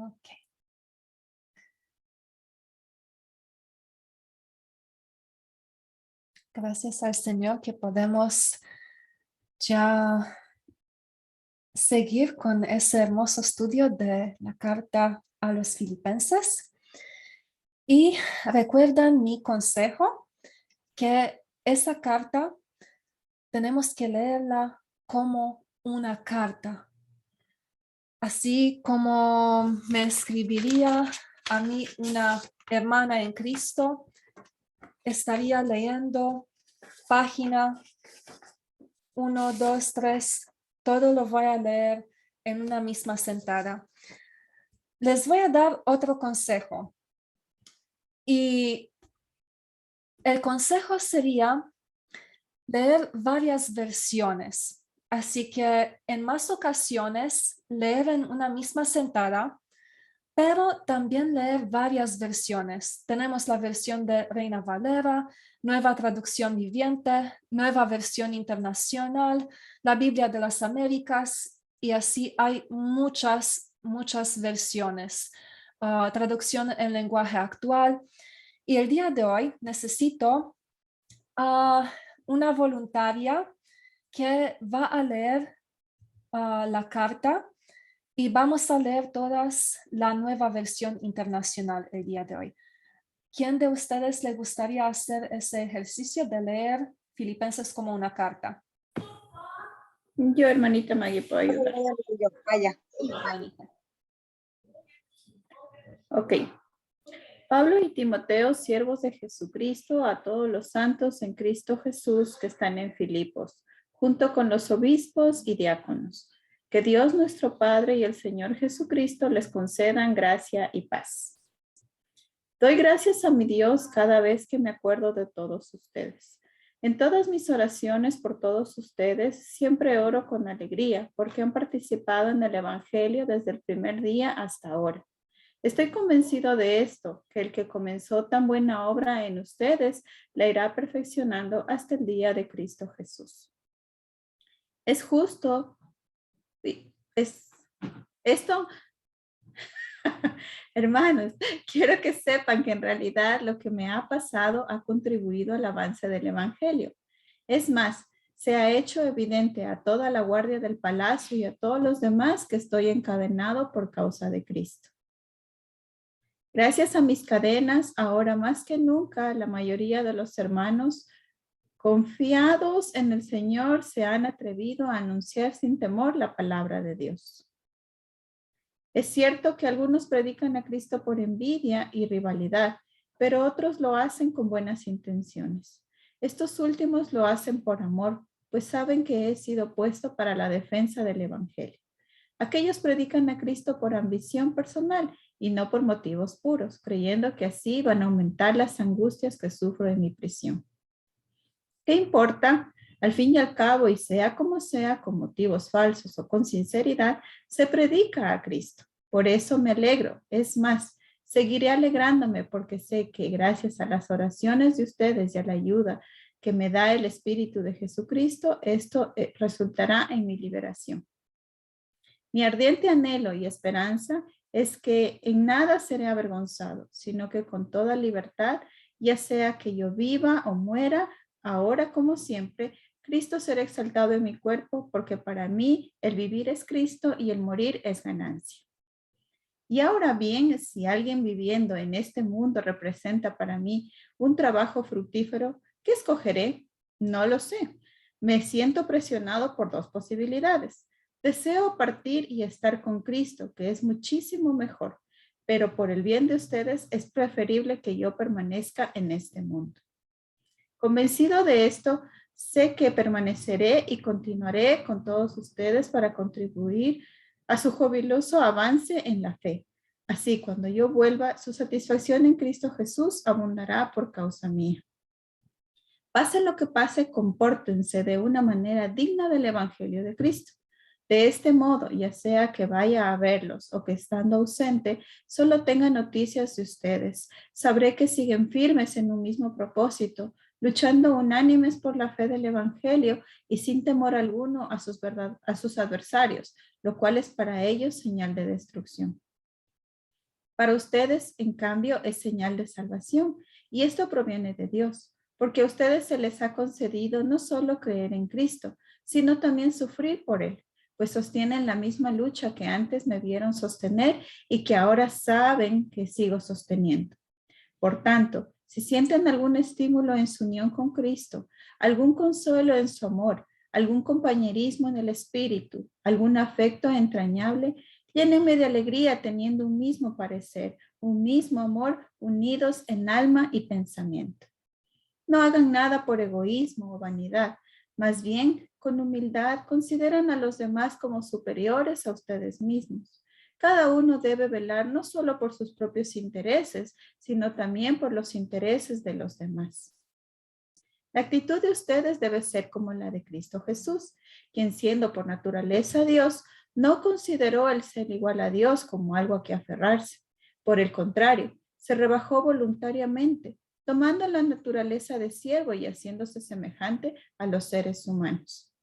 Ok. Gracias al Señor que podemos ya seguir con ese hermoso estudio de la carta a los Filipenses. Y recuerdan mi consejo que esa carta tenemos que leerla como una carta, así como me escribiría a mí una hermana en Cristo, estaría leyendo página 1, 2, 3, todo lo voy a leer en una misma sentada. Les voy a dar otro consejo. Y el consejo sería leer varias versiones. Así que en más ocasiones leer en una misma sentada, pero también leer varias versiones. Tenemos la versión de Reina Valera, Nueva Traducción Viviente, Nueva Versión Internacional, la Biblia de las Américas, y así hay muchas versiones. Traducción en lenguaje actual. Y el día de hoy necesito una voluntaria que va a leer la carta y vamos a leer todas la Nueva Versión Internacional el día de hoy. ¿Quién de ustedes le gustaría hacer ese ejercicio de leer Filipenses como una carta? Yo, hermanita Maggie, puedo ayudar. Vaya. Ok. Pablo y Timoteo, siervos de Jesucristo, a todos los santos en Cristo Jesús que están en Filipos, junto con los obispos y diáconos. Que Dios nuestro Padre y el Señor Jesucristo les concedan gracia y paz. Doy gracias a mi Dios cada vez que me acuerdo de todos ustedes. En todas mis oraciones por todos ustedes, siempre oro con alegría porque han participado en el Evangelio desde el primer día hasta ahora. Estoy convencido de esto, que el que comenzó tan buena obra en ustedes la irá perfeccionando hasta el día de Cristo Jesús. Es justo, esto, hermanos, quiero que sepan que en realidad lo que me ha pasado ha contribuido al avance del Evangelio. Es más, se ha hecho evidente a toda la guardia del palacio y a todos los demás que estoy encadenado por causa de Cristo. Gracias a mis cadenas, ahora más que nunca, la mayoría de los hermanos confiados en el Señor se han atrevido a anunciar sin temor la palabra de Dios. Es cierto que algunos predican a Cristo por envidia y rivalidad, pero otros lo hacen con buenas intenciones. Estos últimos lo hacen por amor, pues saben que he sido puesto para la defensa del Evangelio. Aquellos predican a Cristo por ambición personal y no por motivos puros, creyendo que así van a aumentar las angustias que sufro en mi prisión. ¿Qué importa? Al fin y al cabo, y sea, con motivos falsos o con sinceridad, se predica a Cristo. Por eso me alegro. Es más, seguiré alegrándome porque sé que gracias a las oraciones de ustedes y a la ayuda que me da el Espíritu de Jesucristo, esto resultará en mi liberación. Mi ardiente anhelo y esperanza es que en nada seré avergonzado, sino que con toda libertad, ya sea que yo viva o muera, ahora como siempre, Cristo será exaltado en mi cuerpo, porque para mí el vivir es Cristo y el morir es ganancia. Y ahora bien, si alguien viviendo en este mundo representa para mí un trabajo fructífero, ¿qué escogeré? No lo sé. Me siento presionado por dos posibilidades. Deseo partir y estar con Cristo, que es muchísimo mejor, pero por el bien de ustedes es preferible que yo permanezca en este mundo. Convencido de esto, sé que permaneceré y continuaré con todos ustedes para contribuir a su jubiloso avance en la fe. Así, cuando yo vuelva, su satisfacción en Cristo Jesús abundará por causa mía. Pase lo que pase, compórtense de una manera digna del Evangelio de Cristo. De este modo, ya sea que vaya a verlos o que estando ausente, solo tenga noticias de ustedes. Sabré que siguen firmes en un mismo propósito, luchando unánimes por la fe del Evangelio y sin temor alguno a sus adversarios, lo cual es para ellos señal de destrucción. Para ustedes, en cambio, es señal de salvación, y esto proviene de Dios, porque a ustedes se les ha concedido no solo creer en Cristo, sino también sufrir por Él, pues sostienen la misma lucha que antes me vieron sostener y que ahora saben que sigo sosteniendo. Por tanto, si sienten algún estímulo en su unión con Cristo, algún consuelo en su amor, algún compañerismo en el espíritu, algún afecto entrañable, llénenme de alegría teniendo un mismo parecer, un mismo amor, unidos en alma y pensamiento. No hagan nada por egoísmo o vanidad, más bien con humildad consideran a los demás como superiores a ustedes mismos. Cada uno debe velar no solo por sus propios intereses, sino también por los intereses de los demás. La actitud de ustedes debe ser como la de Cristo Jesús, quien siendo por naturaleza Dios, no consideró el ser igual a Dios como algo a que aferrarse. Por el contrario, se rebajó voluntariamente, tomando la naturaleza de siervo y haciéndose semejante a los seres humanos.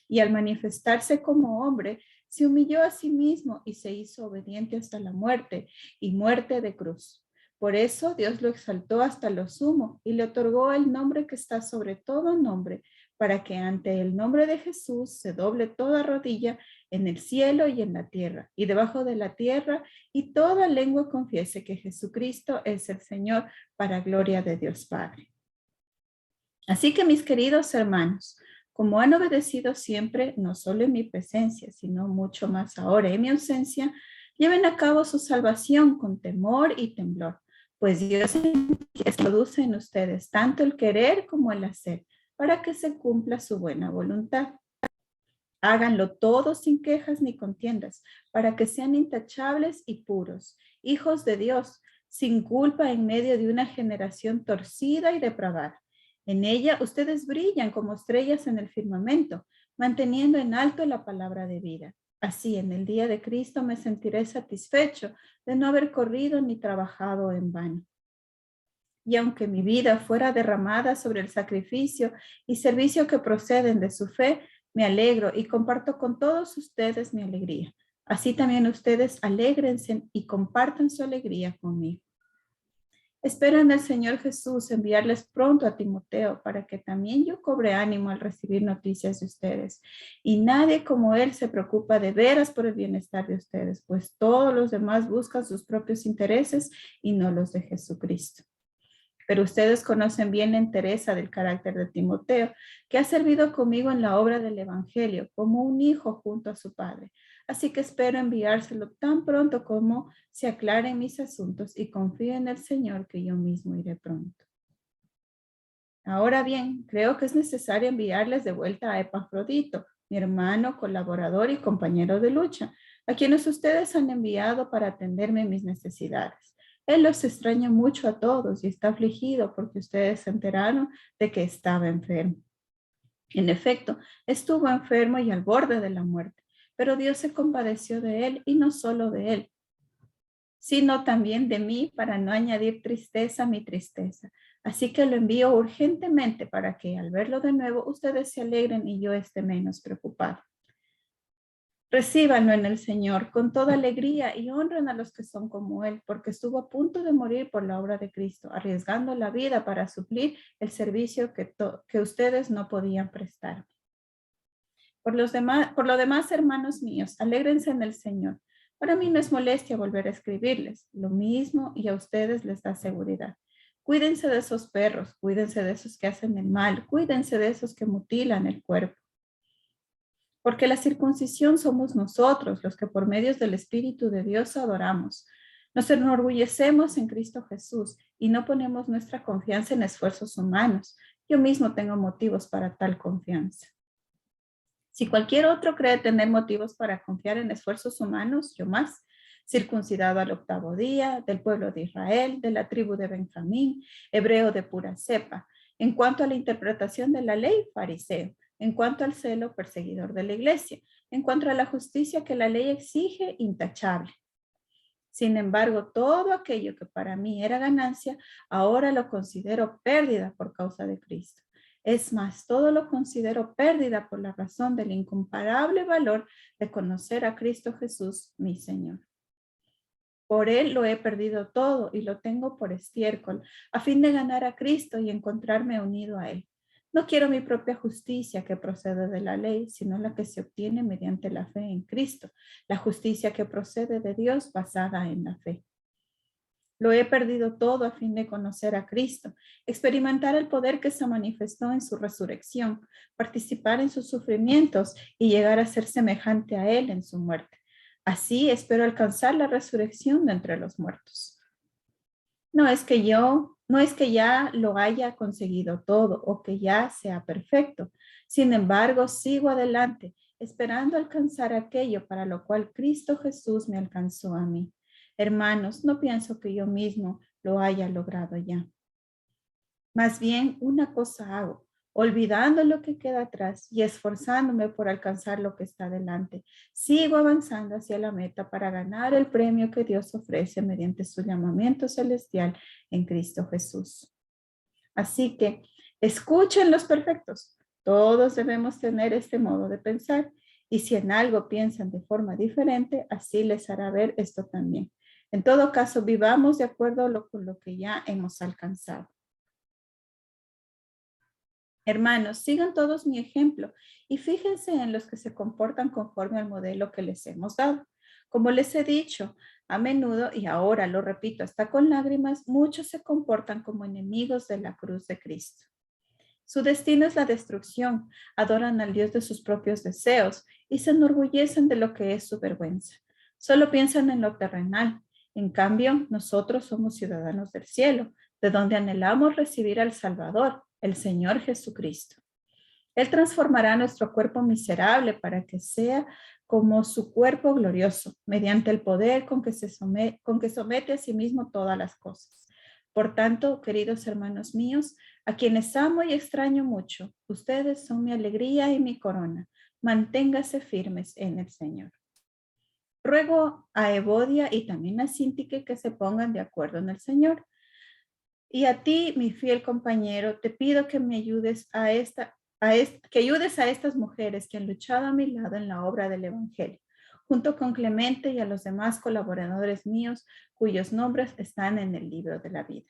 Y al manifestarse como hombre, se humilló a sí mismo y se hizo obediente hasta la muerte y muerte de cruz. Por eso Dios lo exaltó hasta lo sumo y le otorgó el nombre que está sobre todo nombre, para que ante el nombre de Jesús se doble toda rodilla en el cielo y en la tierra y debajo de la tierra, y toda lengua confiese que Jesucristo es el Señor, para gloria de Dios Padre. Así que, mis queridos hermanos, como han obedecido siempre, no solo en mi presencia, sino mucho más ahora en mi ausencia, lleven a cabo su salvación con temor y temblor, pues Dios produce en ustedes tanto el querer como el hacer, para que se cumpla su buena voluntad. Háganlo todo sin quejas ni contiendas, para que sean intachables y puros, hijos de Dios, sin culpa en medio de una generación torcida y depravada. En ella ustedes brillan como estrellas en el firmamento, manteniendo en alto la palabra de vida. Así, en el día de Cristo me sentiré satisfecho de no haber corrido ni trabajado en vano. Y aunque mi vida fuera derramada sobre el sacrificio y servicio que proceden de su fe, me alegro y comparto con todos ustedes mi alegría. Así también ustedes alégrense y compartan su alegría conmigo. Espero en el Señor Jesús enviarles pronto a Timoteo para que también yo cobre ánimo al recibir noticias de ustedes. Y nadie como él se preocupa de veras por el bienestar de ustedes, pues todos los demás buscan sus propios intereses y no los de Jesucristo. Pero ustedes conocen bien la entereza del carácter de Timoteo, que ha servido conmigo en la obra del Evangelio como un hijo junto a su padre. Así que espero enviárselo tan pronto como se aclaren mis asuntos, y confío en el Señor que yo mismo iré pronto. Ahora bien, creo que es necesario enviarles de vuelta a Epafrodito, mi hermano, colaborador y compañero de lucha, a quienes ustedes han enviado para atenderme en mis necesidades. Él los extraña mucho a todos y está afligido porque ustedes se enteraron de que estaba enfermo. En efecto, estuvo enfermo y al borde de la muerte, pero Dios se compadeció de él, y no solo de él, sino también de mí, para no añadir tristeza a mi tristeza. Así que lo envío urgentemente para que al verlo de nuevo ustedes se alegren y yo esté menos preocupado. Recíbanlo en el Señor con toda alegría y honren a los que son como Él, porque estuvo a punto de morir por la obra de Cristo, arriesgando la vida para suplir el servicio que ustedes no podían prestar. Por lo demás, hermanos míos, alégrense en el Señor. Para mí no es molestia volver a escribirles, lo mismo, y a ustedes les da seguridad. Cuídense de esos perros, cuídense de esos que hacen el mal, cuídense de esos que mutilan el cuerpo. Porque la circuncisión somos nosotros, los que por medios del Espíritu de Dios adoramos. Nos enorgullecemos en Cristo Jesús y no ponemos nuestra confianza en esfuerzos humanos. Yo mismo tengo motivos para tal confianza. Si cualquier otro cree tener motivos para confiar en esfuerzos humanos, yo más. Circuncidado al 8º día, del pueblo de Israel, de la tribu de Benjamín, hebreo de pura cepa. En cuanto a la interpretación de la ley, fariseo. En cuanto al celo, perseguidor de la iglesia. En cuanto a la justicia que la ley exige, intachable. Sin embargo, todo aquello que para mí era ganancia, ahora lo considero pérdida por causa de Cristo. Es más, todo lo considero pérdida por la razón del incomparable valor de conocer a Cristo Jesús, mi Señor. Por él lo he perdido todo y lo tengo por estiércol, a fin de ganar a Cristo y encontrarme unido a él. No quiero mi propia justicia que procede de la ley, sino la que se obtiene mediante la fe en Cristo, la justicia que procede de Dios basada en la fe. Lo he perdido todo a fin de conocer a Cristo, experimentar el poder que se manifestó en su resurrección, participar en sus sufrimientos y llegar a ser semejante a Él en su muerte. Así espero alcanzar la resurrección de entre los muertos. No es que ya lo haya conseguido todo o que ya sea perfecto. Sin embargo, sigo adelante, esperando alcanzar aquello para lo cual Cristo Jesús me alcanzó a mí. Hermanos, no pienso que yo mismo lo haya logrado ya. Más bien, una cosa hago, olvidando lo que queda atrás y esforzándome por alcanzar lo que está delante. Sigo avanzando hacia la meta para ganar el premio que Dios ofrece mediante su llamamiento celestial en Cristo Jesús. Así que, escuchen los perfectos. Todos debemos tener este modo de pensar. Y si en algo piensan de forma diferente, así les hará ver esto también. En todo caso, vivamos de acuerdo con lo que ya hemos alcanzado. Hermanos, sigan todos mi ejemplo y fíjense en los que se comportan conforme al modelo que les hemos dado. Como les he dicho, a menudo, y ahora lo repito hasta con lágrimas, muchos se comportan como enemigos de la cruz de Cristo. Su destino es la destrucción, adoran al Dios de sus propios deseos y se enorgullecen de lo que es su vergüenza. Solo piensan en lo terrenal. En cambio, nosotros somos ciudadanos del cielo, de donde anhelamos recibir al Salvador, el Señor Jesucristo. Él transformará nuestro cuerpo miserable para que sea como su cuerpo glorioso, mediante el poder con que somete a sí mismo todas las cosas. Por tanto, queridos hermanos míos, a quienes amo y extraño mucho, ustedes son mi alegría y mi corona. Manténgase firmes en el Señor. Ruego a Evodia y también a Sintique que se pongan de acuerdo en el Señor. Y a ti, mi fiel compañero, te pido que me ayudes que ayudes a estas mujeres que han luchado a mi lado en la obra del Evangelio, junto con Clemente y a los demás colaboradores míos cuyos nombres están en el libro de la vida.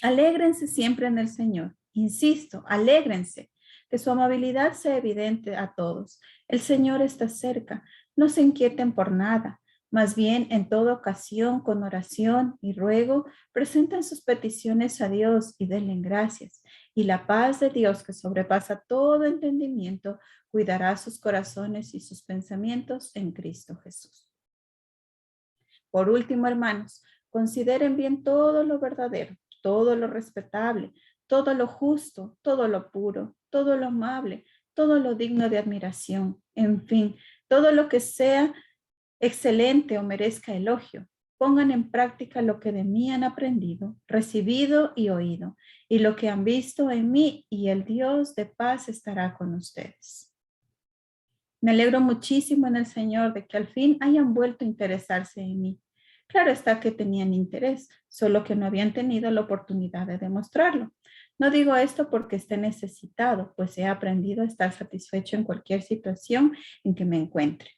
Alégrense siempre en el Señor. Insisto, alégrense, que su amabilidad sea evidente a todos. El Señor está cerca. No se inquieten por nada. Más bien, en toda ocasión, con oración y ruego, presenten sus peticiones a Dios y denle gracias. Y la paz de Dios, que sobrepasa todo entendimiento, cuidará sus corazones y sus pensamientos en Cristo Jesús. Por último, hermanos, consideren bien todo lo verdadero, todo lo respetable, todo lo justo, todo lo puro, todo lo amable, todo lo digno de admiración, en fin, todo lo que sea excelente o merezca elogio. Pongan en práctica lo que de mí han aprendido, recibido y oído, y lo que han visto en mí, y el Dios de paz estará con ustedes. Me alegro muchísimo en el Señor de que al fin hayan vuelto a interesarse en mí. Claro está que tenían interés, solo que no habían tenido la oportunidad de demostrarlo. No digo esto porque esté necesitado, pues he aprendido a estar satisfecho en cualquier situación en que me encuentre.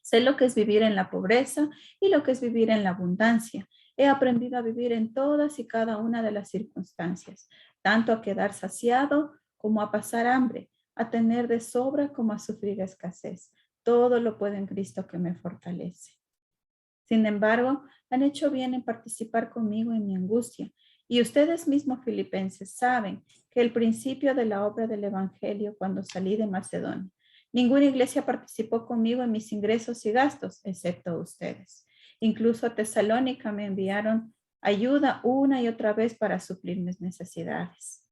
Sé lo que es vivir en la pobreza y lo que es vivir en la abundancia. He aprendido a vivir en todas y cada una de las circunstancias, tanto a quedar saciado como a pasar hambre, a tener de sobra como a sufrir escasez. Todo lo puedo en Cristo que me fortalece. Sin embargo, han hecho bien en participar conmigo en mi angustia. Y ustedes mismos, filipenses, saben que el principio de la obra del Evangelio cuando salí de Macedonia, ninguna iglesia participó conmigo en mis ingresos y gastos, excepto ustedes. Incluso a Tesalónica me enviaron ayuda una y otra vez para suplir mis necesidades.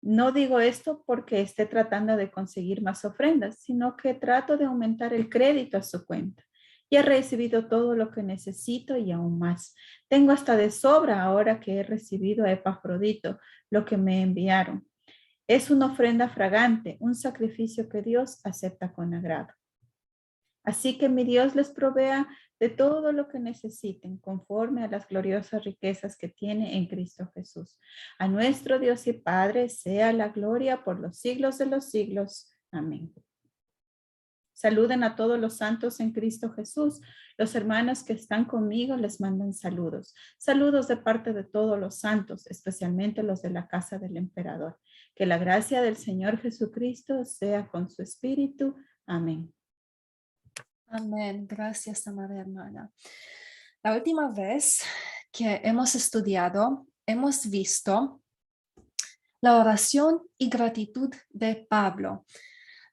No digo esto porque esté tratando de conseguir más ofrendas, sino que trato de aumentar el crédito a su cuenta. Ya he recibido todo lo que necesito y aún más. Tengo hasta de sobra ahora que he recibido a Epafrodito, lo que me enviaron. Es una ofrenda fragante, un sacrificio que Dios acepta con agrado. Así que mi Dios les provea de todo lo que necesiten conforme a las gloriosas riquezas que tiene en Cristo Jesús. A nuestro Dios y Padre sea la gloria por los siglos de los siglos. Amén. Saluden a todos los santos en Cristo Jesús. Los hermanos que están conmigo les mandan saludos. Saludos de parte de todos los santos, especialmente los de la casa del emperador. Que la gracia del Señor Jesucristo sea con su espíritu. Amén. Amén. Gracias, amada hermana. La última vez que hemos estudiado, hemos visto la oración y gratitud de Pablo.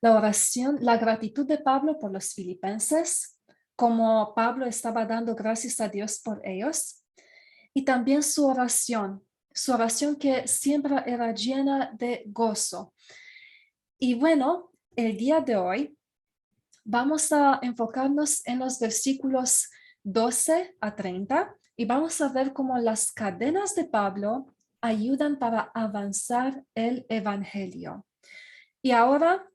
La gratitud de Pablo por los filipenses, como Pablo estaba dando gracias a Dios por ellos, y también su oración que siempre era llena de gozo. Y bueno, el día de hoy vamos a enfocarnos en los versículos 12 a 30 y vamos a ver cómo las cadenas de Pablo ayudan para avanzar el evangelio. Y ahora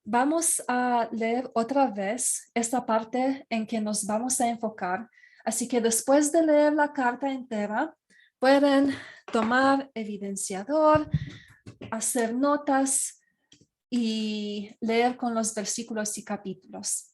vamos a leer otra vez esta parte en que nos vamos a enfocar. Así que después de leer la carta entera, pueden tomar evidenciador, hacer notas y leer con los versículos y capítulos.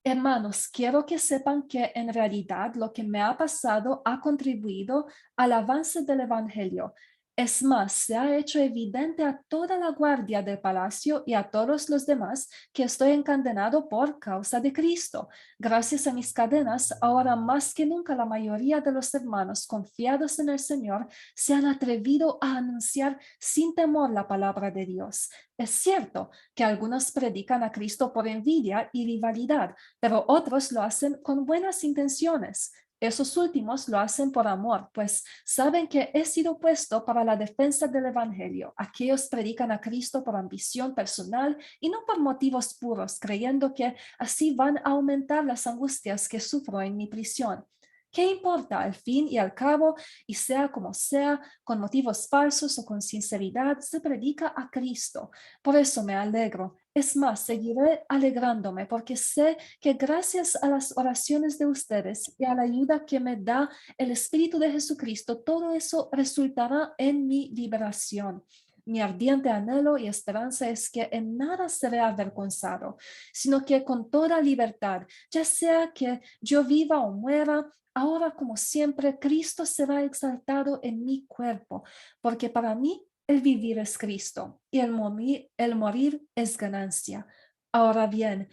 Hermanos, quiero que sepan que en realidad lo que me ha pasado ha contribuido al avance del evangelio. Es más, se ha hecho evidente a toda la guardia del palacio y a todos los demás que estoy encadenado por causa de Cristo. Gracias a mis cadenas, ahora más que nunca la mayoría de los hermanos confiados en el Señor se han atrevido a anunciar sin temor la palabra de Dios. Es cierto que algunos predican a Cristo por envidia y rivalidad, pero otros lo hacen con buenas intenciones. Esos últimos lo hacen por amor, pues saben que he sido puesto para la defensa del evangelio. Aquellos predican a Cristo por ambición personal y no por motivos puros, creyendo que así van a aumentar las angustias que sufro en mi prisión. ¿Qué importa al fin y al cabo, y sea como sea, con motivos falsos o con sinceridad, se predica a Cristo? Por eso me alegro. Es más, seguiré alegrándome porque sé que gracias a las oraciones de ustedes y a la ayuda que me da el Espíritu de Jesucristo, todo eso resultará en mi liberación. Mi ardiente anhelo y esperanza es que en nada seré avergonzado, sino que con toda libertad, ya sea que yo viva o muera, ahora como siempre, Cristo será exaltado en mi cuerpo, porque para mí el vivir es Cristo y el morir es ganancia. Ahora bien,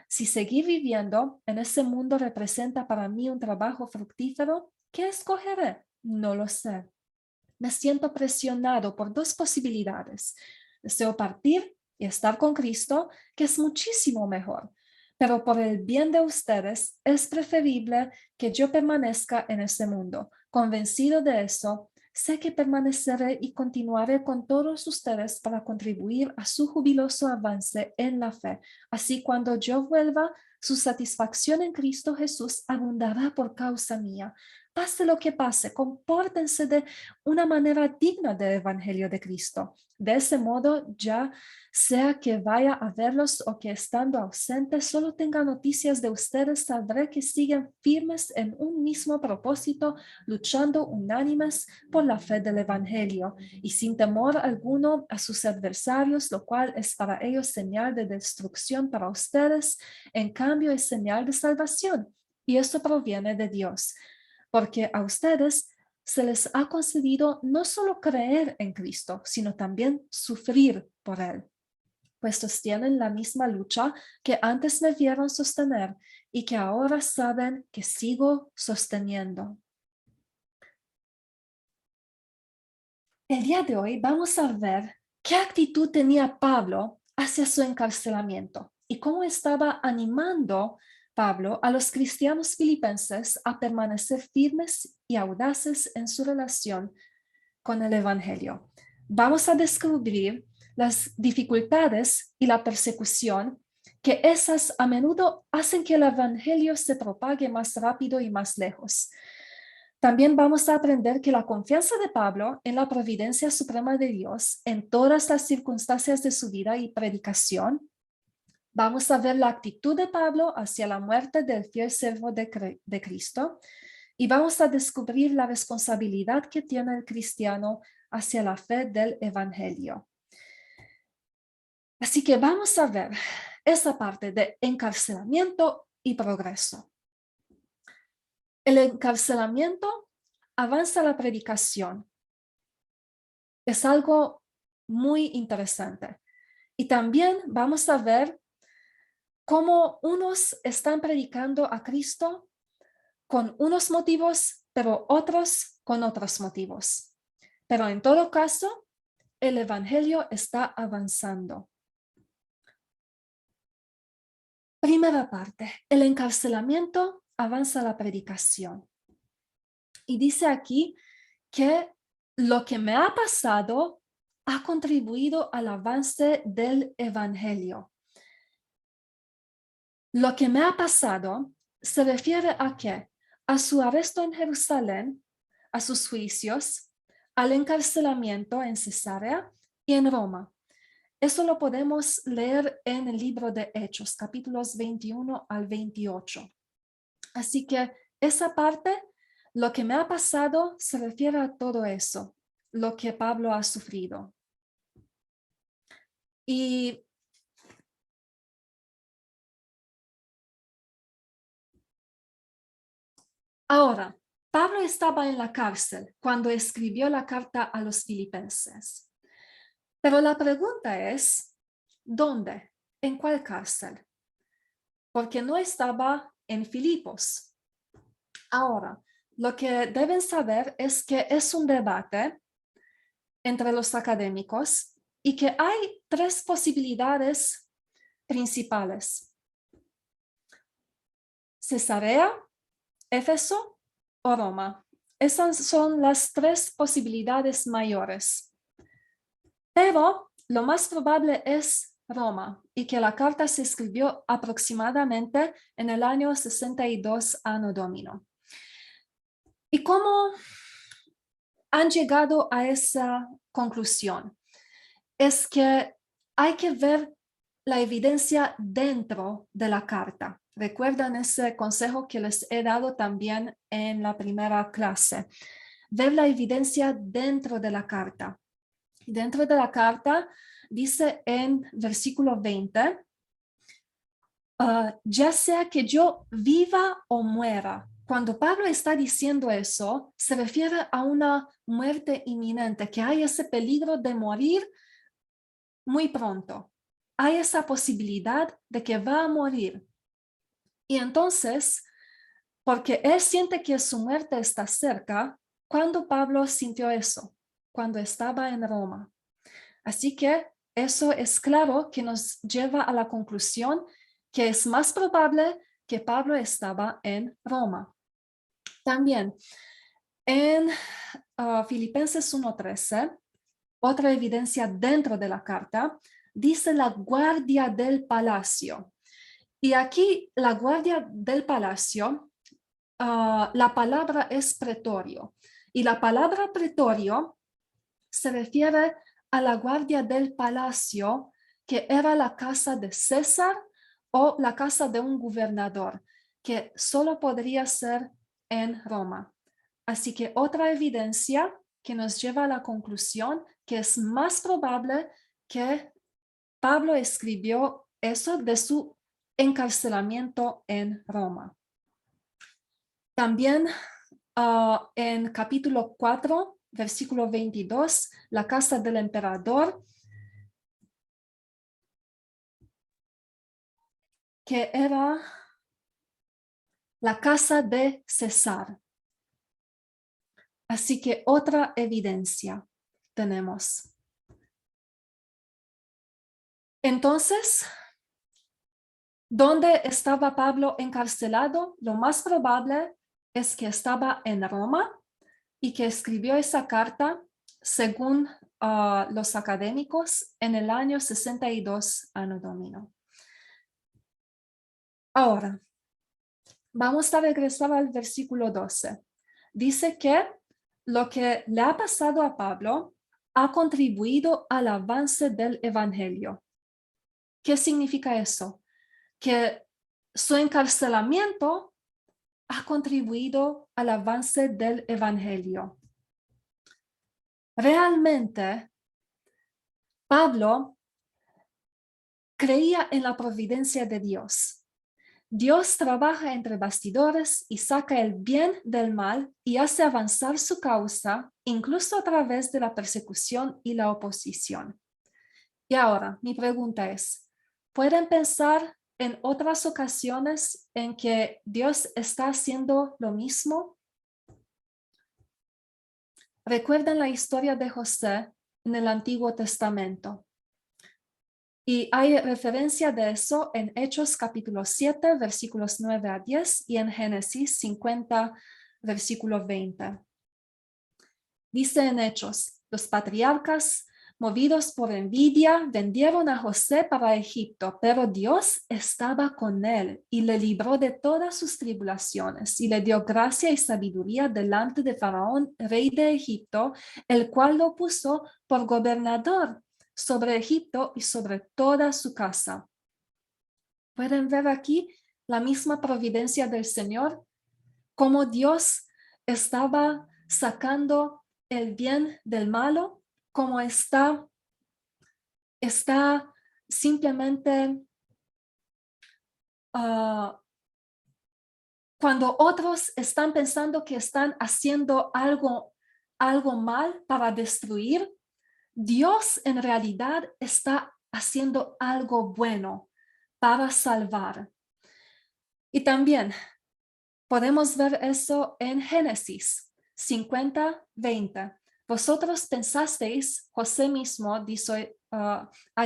si seguir viviendo en ese mundo representa para mí un trabajo fructífero, ¿qué escogeré? No lo sé. Me siento presionado por dos posibilidades. Deseo partir y estar con Cristo, que es muchísimo mejor. Pero por el bien de ustedes es preferible que yo permanezca en ese mundo. Convencido de eso, sé que permaneceré y continuaré con todos ustedes para contribuir a su jubiloso avance en la fe. Así cuando yo vuelva, su satisfacción en Cristo Jesús abundará por causa mía. Pase lo que pase, compórtense de una manera digna del Evangelio de Cristo. De ese modo, ya sea que vaya a verlos o que estando ausente solo tenga noticias de ustedes, sabré que siguen firmes en un mismo propósito, luchando unánimes por la fe del Evangelio y sin temor alguno a sus adversarios, lo cual es para ellos señal de destrucción, para ustedes, en cambio, es señal de salvación. Y esto proviene de Dios, porque a ustedes se les ha concedido no solo creer en Cristo, sino también sufrir por Él, pues sostienen la misma lucha que antes me vieron sostener y que ahora saben que sigo sosteniendo. El día de hoy vamos a ver qué actitud tenía Pablo hacia su encarcelamiento y cómo estaba animando Pablo a los cristianos filipenses a permanecer firmes y audaces en su relación con el Evangelio. Vamos a descubrir las dificultades y la persecución que esas a menudo hacen que el Evangelio se propague más rápido y más lejos. También vamos a aprender que la confianza de Pablo en la providencia suprema de Dios en todas las circunstancias de su vida y predicación. Vamos a ver la actitud de Pablo hacia la muerte del fiel siervo de Cristo y vamos a descubrir la responsabilidad que tiene el cristiano hacia la fe del Evangelio. Así que vamos a ver esa parte de encarcelamiento y progreso. El encarcelamiento avanza la predicación. Es algo muy interesante. Y también vamos a ver cómo unos están predicando a Cristo con unos motivos, pero otros con otros motivos. Pero en todo caso, el evangelio está avanzando. Primera parte, el encarcelamiento avanza la predicación. Y dice aquí que lo que me ha pasado ha contribuido al avance del evangelio. Lo que me ha pasado se refiere a qué? A su arresto en Jerusalén, a sus juicios, al encarcelamiento en Cesarea y en Roma. Eso lo podemos leer en el libro de Hechos, capítulos 21 al 28. Así que esa parte, lo que me ha pasado, se refiere a todo eso, lo que Pablo ha sufrido. Y ahora, Pablo estaba en la cárcel cuando escribió la carta a los filipenses. Pero la pregunta es, ¿dónde? ¿En cuál cárcel? Porque no estaba en Filipos. Ahora, lo que deben saber es que es un debate entre los académicos y que hay tres posibilidades principales: Cesarea, Éfeso o Roma. Esas son las tres posibilidades mayores. Pero lo más probable es Roma y que la carta se escribió aproximadamente en el año 62 Anno Domini. ¿Y cómo han llegado a esa conclusión? Es que hay que ver la evidencia dentro de la carta. ¿Recuerdan ese consejo que les he dado también en la primera clase? Ver la evidencia dentro de la carta. Dentro de la carta dice en versículo 20, ya sea que yo viva o muera. Cuando Pablo está diciendo eso, se refiere a una muerte inminente, que hay ese peligro de morir muy pronto. Hay esa posibilidad de que va a morir. Y entonces, porque él siente que su muerte está cerca, ¿cuándo Pablo sintió eso? Cuando estaba en Roma. Así que eso es claro que nos lleva a la conclusión que es más probable que Pablo estaba en Roma. También en Filipenses 1:13, otra evidencia dentro de la carta, dice la guardia del palacio. Y aquí la guardia del palacio, la palabra es pretorio. Y la palabra pretorio se refiere a la guardia del palacio, que era la casa de César o la casa de un gobernador, que solo podría ser en Roma. Así que otra evidencia que nos lleva a la conclusión que es más probable que Pablo escribió eso de su encarcelamiento en Roma. También en capítulo 4, versículo 22, la casa del emperador, que era la casa de César. Así que otra evidencia tenemos. Entonces, ¿dónde estaba Pablo encarcelado? Lo más probable es que estaba en Roma y que escribió esa carta, según los académicos, en el año 62 Anno Domini. Ahora, vamos a regresar al versículo 12. Dice que lo que le ha pasado a Pablo ha contribuido al avance del evangelio. ¿Qué significa eso? Que su encarcelamiento ha contribuido al avance del evangelio. Realmente, Pablo creía en la providencia de Dios. Dios trabaja entre bastidores y saca el bien del mal y hace avanzar su causa, incluso a través de la persecución y la oposición. Y ahora, mi pregunta es, ¿pueden pensar en otras ocasiones en que Dios está haciendo lo mismo? Recuerden la historia de José en el Antiguo Testamento. Y hay referencia de eso en Hechos capítulo 7, versículos 9 a 10 y en Génesis 50, versículo 20. Dice en Hechos, los patriarcas, movidos por envidia, vendieron a José para Egipto, pero Dios estaba con él y le libró de todas sus tribulaciones y le dio gracia y sabiduría delante de Faraón, rey de Egipto, el cual lo puso por gobernador sobre Egipto y sobre toda su casa. ¿Pueden ver aquí la misma providencia del Señor? Cómo Dios estaba sacando el bien del malo, cómo está simplemente cuando otros están pensando que están haciendo algo mal para destruir, Dios en realidad está haciendo algo bueno para salvar. Y también podemos ver eso en Génesis 50, 20. Vosotros pensasteis, José mismo ha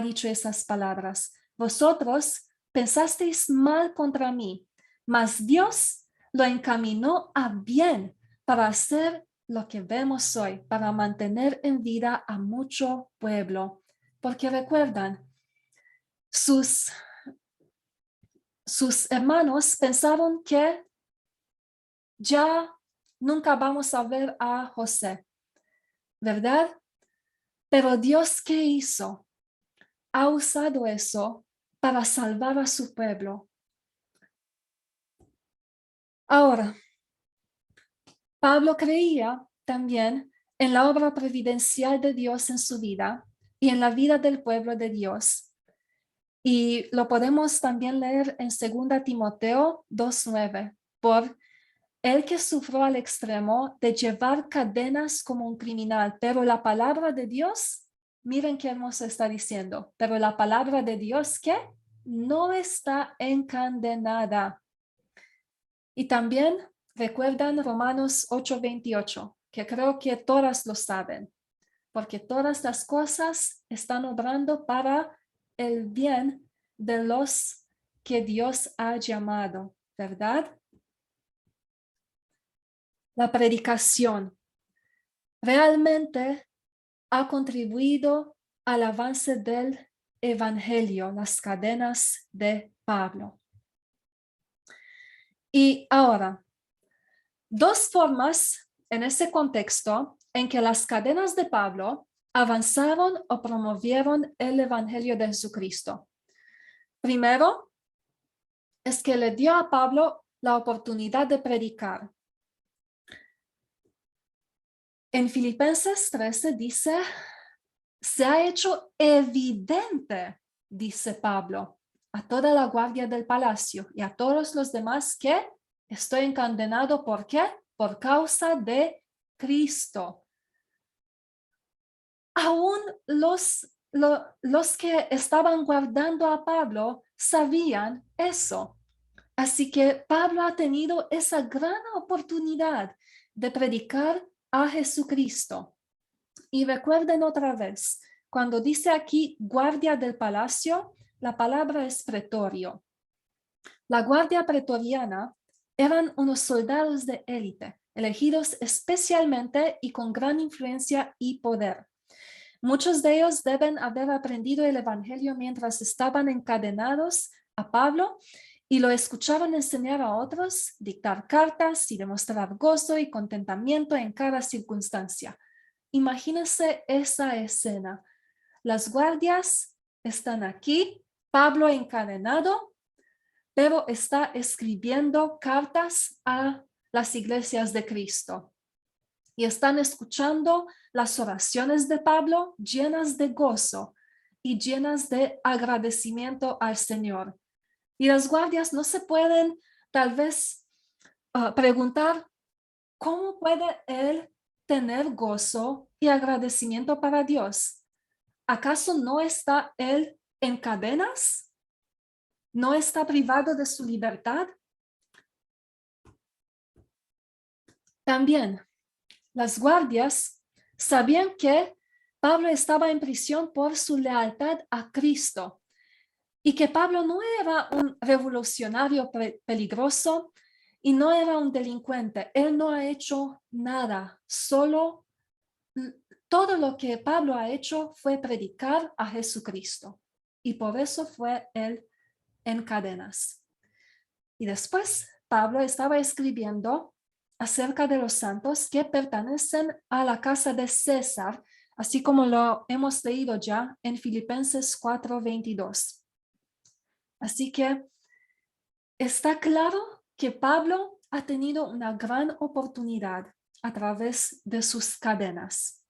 dicho esas palabras, vosotros pensasteis mal contra mí, mas Dios lo encaminó a bien para hacer lo que vemos hoy, para mantener en vida a mucho pueblo. Porque recuerdan, sus hermanos pensaron que ya nunca vamos a ver a José, ¿verdad? Pero Dios, ¿qué hizo? Ha usado eso para salvar a su pueblo. Ahora, Pablo creía también en la obra providencial de Dios en su vida y en la vida del pueblo de Dios. Y lo podemos también leer en 2 Timoteo 2:9, por el que sufrió al extremo de llevar cadenas como un criminal, pero la palabra de Dios, miren qué hermoso está diciendo, pero la palabra de Dios que no está encadenada. Y también recuerdan Romanos 8:28, que creo que todas lo saben, porque todas las cosas están obrando para el bien de los que Dios ha llamado, ¿verdad? La predicación realmente ha contribuido al avance del evangelio, las cadenas de Pablo. Y ahora, dos formas en ese contexto en que las cadenas de Pablo avanzaron o promovieron el evangelio de Jesucristo. Primero, es que le dio a Pablo la oportunidad de predicar. En Filipenses 13 dice, se ha hecho evidente, dice Pablo, a toda la guardia del palacio y a todos los demás que estoy encadenado. ¿Por qué? Por causa de Cristo. Aún los que estaban guardando a Pablo sabían eso. Así que Pablo ha tenido esa gran oportunidad de predicar a Jesucristo. Y recuerden otra vez, cuando dice aquí guardia del palacio, la palabra es pretorio. La guardia pretoriana eran unos soldados de élite, elegidos especialmente y con gran influencia y poder. Muchos de ellos deben haber aprendido el evangelio mientras estaban encadenados a Pablo y lo escucharon enseñar a otros, dictar cartas y demostrar gozo y contentamiento en cada circunstancia. Imagínense esa escena. Las guardias están aquí, Pablo encadenado, pero está escribiendo cartas a las iglesias de Cristo. Y están escuchando las oraciones de Pablo llenas de gozo y llenas de agradecimiento al Señor. Y las guardias no se pueden tal vez preguntar, ¿cómo puede él tener gozo y agradecimiento para Dios? ¿Acaso no está él en cadenas? ¿No está privado de su libertad? También, las guardias sabían que Pablo estaba en prisión por su lealtad a Cristo y que Pablo no era un revolucionario peligroso y no era un delincuente. Él no ha hecho nada, solo todo lo que Pablo ha hecho fue predicar a Jesucristo y por eso fue él en cadenas. Y después Pablo estaba escribiendo acerca de los santos que pertenecen a la casa de César, así como lo hemos leído ya en Filipenses 4:22. Así que está claro que Pablo ha tenido una gran oportunidad a través de sus cadenas.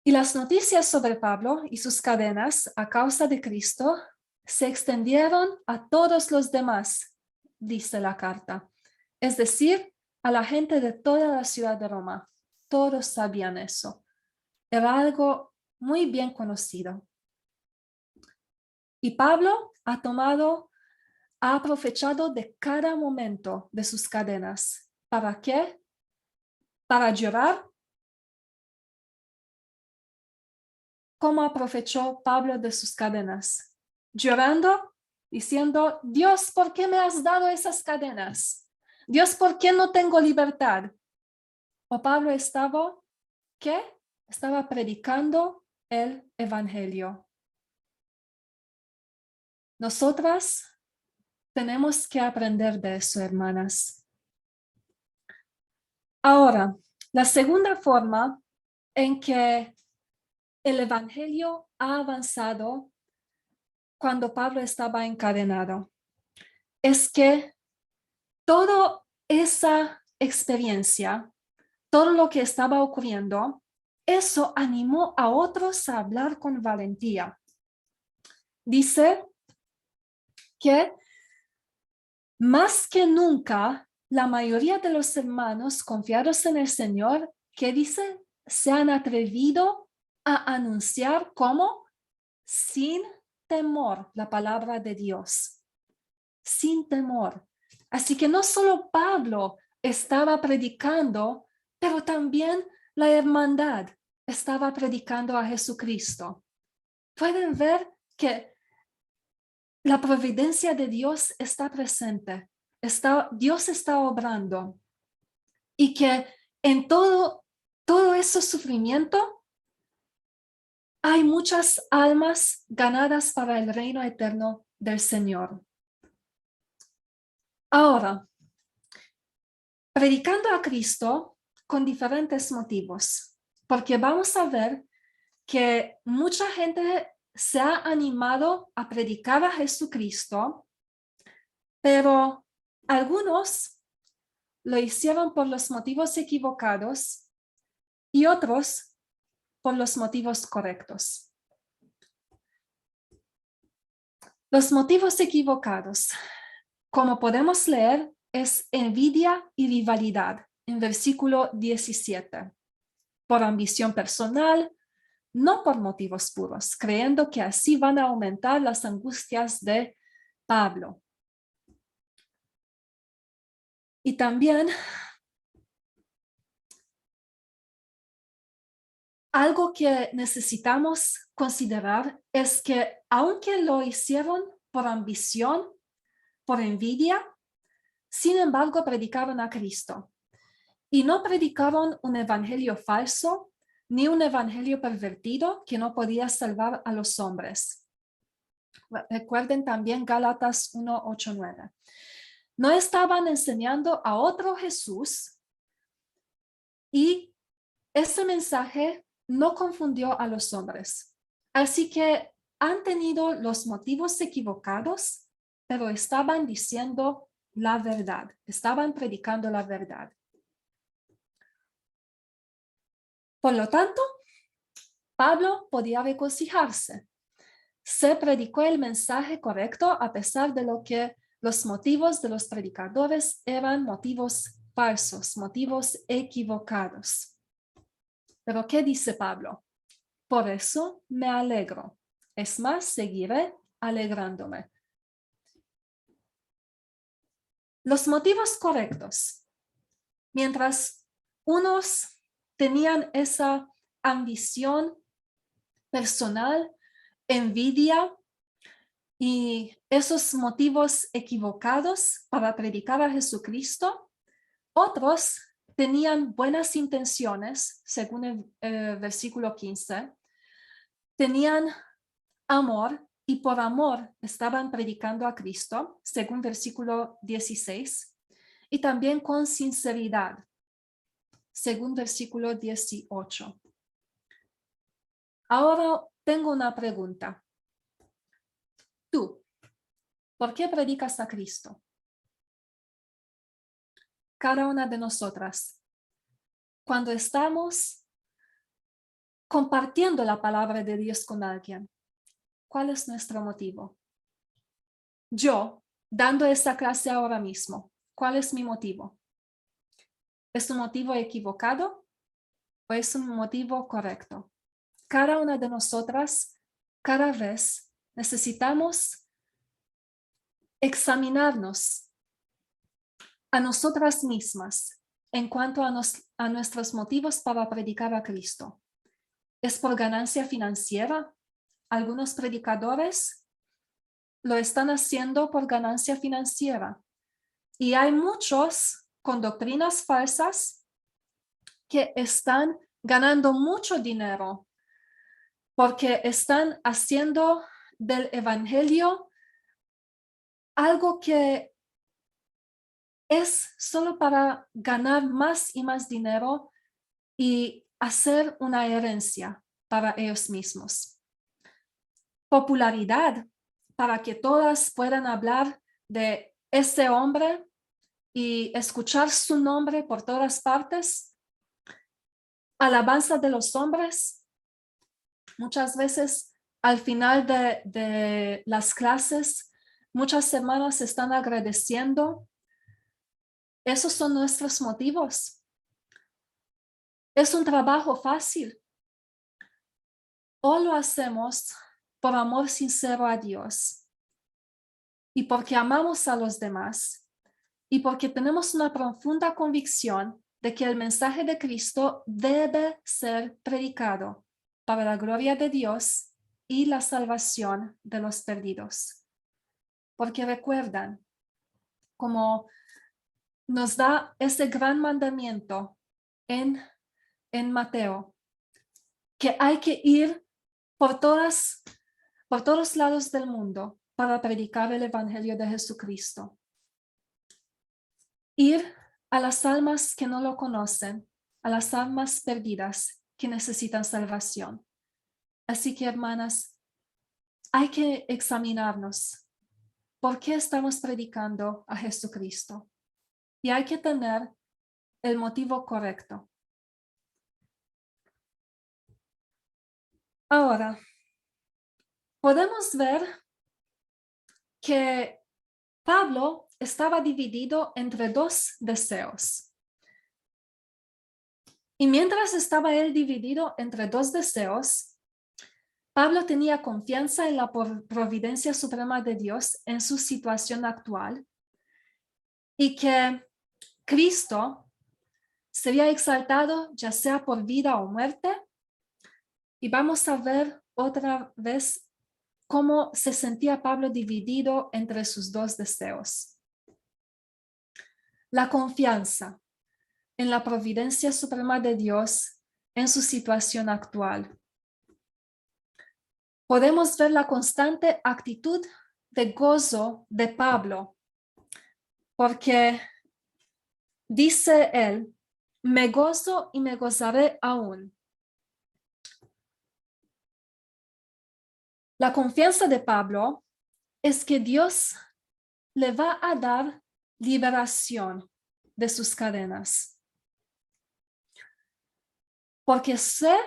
Y las noticias sobre Pablo y sus cadenas a causa de Cristo se extendieron a todos los demás, dice la carta. Es decir, a la gente de toda la ciudad de Roma. Todos sabían eso. Era algo muy bien conocido. Y Pablo ha aprovechado de cada momento de sus cadenas. ¿Para qué? Para llorar. ¿Cómo aprovechó Pablo de sus cadenas? Llorando, diciendo, Dios, ¿por qué me has dado esas cadenas? Dios, ¿por qué no tengo libertad? O Pablo ¿qué? Estaba predicando el evangelio. Nosotras tenemos que aprender de eso, hermanas. Ahora, la segunda forma en que el evangelio ha avanzado cuando Pablo estaba encadenado es que toda esa experiencia, todo lo que estaba ocurriendo, eso animó a otros a hablar con valentía. Dice que más que nunca, la mayoría de los hermanos confiados en el Señor, que dice, se han atrevido a anunciar como sin temor la palabra de Dios. Sin temor. Así que no solo Pablo estaba predicando, pero también la hermandad estaba predicando a Jesucristo. Pueden ver que la providencia de Dios está presente. Dios está obrando. Y que en todo ese sufrimiento hay muchas almas ganadas para el reino eterno del Señor. Ahora, predicando a Cristo con diferentes motivos, porque vamos a ver que mucha gente se ha animado a predicar a Jesucristo, pero algunos lo hicieron por los motivos equivocados y otros por los motivos correctos. Los motivos equivocados, como podemos leer, es envidia y rivalidad en versículo 17. Por ambición personal, no por motivos puros, creyendo que así van a aumentar las angustias de Pablo. Y también algo que necesitamos considerar es que aunque lo hicieron por ambición, por envidia, sin embargo predicaron a Cristo. Y no predicaron un evangelio falso, ni un evangelio pervertido que no podía salvar a los hombres. Recuerden también Gálatas 1:8-9. No estaban enseñando a otro Jesús y ese mensaje no confundió a los hombres. Así que han tenido los motivos equivocados, pero estaban diciendo la verdad, estaban predicando la verdad. Por lo tanto, Pablo podía regocijarse. Se predicó el mensaje correcto a pesar de lo que los motivos de los predicadores eran motivos falsos, motivos equivocados. Pero ¿qué dice Pablo? Por eso me alegro. Es más, seguiré alegrándome. Los motivos correctos. Mientras unos tenían esa ambición personal, envidia y esos motivos equivocados para predicar a Jesucristo, otros tenían buenas intenciones, según el versículo 15, tenían amor y por amor estaban predicando a Cristo, según versículo 16, y también con sinceridad, según versículo 18. Ahora tengo una pregunta. Tú, ¿por qué predicas a Cristo? Cada una de nosotras, cuando estamos compartiendo la palabra de Dios con alguien, ¿cuál es nuestro motivo? Yo, dando esta clase ahora mismo, ¿cuál es mi motivo? ¿Es un motivo equivocado o es un motivo correcto? Cada una de nosotras, cada vez necesitamos examinarnos a nosotras mismas en cuanto a nuestros motivos para predicar a Cristo. ¿Es por ganancia financiera? Algunos predicadores lo están haciendo por ganancia financiera. Y hay muchos con doctrinas falsas que están ganando mucho dinero porque están haciendo del evangelio algo que es solo para ganar más y más dinero y hacer una herencia para ellos mismos. Popularidad para que todas puedan hablar de ese hombre y escuchar su nombre por todas partes. Alabanza de los hombres. Muchas veces al final de las clases, muchas hermanas están agradeciendo. Esos son nuestros motivos. Es un trabajo fácil. O lo hacemos por amor sincero a Dios y porque amamos a los demás y porque tenemos una profunda convicción de que el mensaje de Cristo debe ser predicado para la gloria de Dios y la salvación de los perdidos. Porque recuerdan, como nos da ese gran mandamiento en Mateo, que hay que ir por todos lados del mundo para predicar el evangelio de Jesucristo. Ir a las almas que no lo conocen, a las almas perdidas que necesitan salvación. Así que, hermanas, hay que examinarnos. ¿Por qué estamos predicando a Jesucristo? Y hay que tener el motivo correcto. Ahora, podemos ver que Pablo estaba dividido entre dos deseos. Y mientras estaba él dividido entre dos deseos, Pablo tenía confianza en la providencia suprema de Dios en su situación actual y que Cristo sería exaltado ya sea por vida o muerte. Y vamos a ver otra vez cómo se sentía Pablo dividido entre sus dos deseos. La confianza en la providencia suprema de Dios en su situación actual. Podemos ver la constante actitud de gozo de Pablo, porque dice él, me gozo y me gozaré aún. La confianza de Pablo es que Dios le va a dar liberación de sus cadenas. Porque sé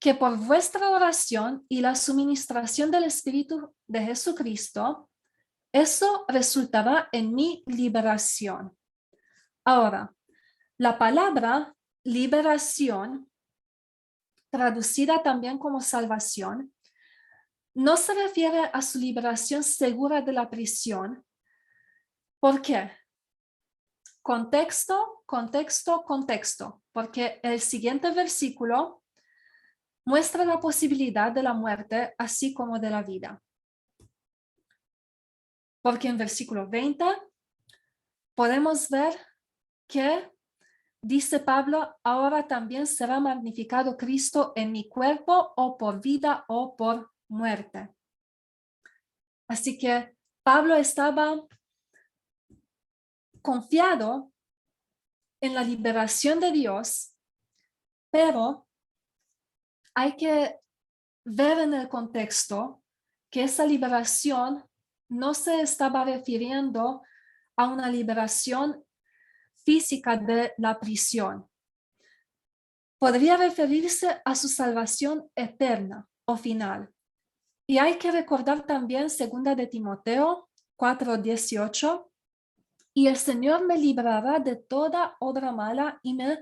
que por vuestra oración y la suministración del Espíritu de Jesucristo, eso resultará en mi liberación. Ahora, la palabra liberación, traducida también como salvación, no se refiere a su liberación segura de la prisión. ¿Por qué? Contexto, contexto, contexto, porque el siguiente versículo muestra la posibilidad de la muerte así como de la vida. Porque en versículo 20 podemos ver que dice Pablo, ahora también será magnificado Cristo en mi cuerpo, o por vida o por muerte. Así que Pablo estaba confiado en la liberación de Dios, pero hay que ver en el contexto que esa liberación no se estaba refiriendo a una liberación física de la prisión. Podría referirse a su salvación eterna o final. Y hay que recordar también 2 de Timoteo 4:18, y el Señor me librará de toda obra mala y me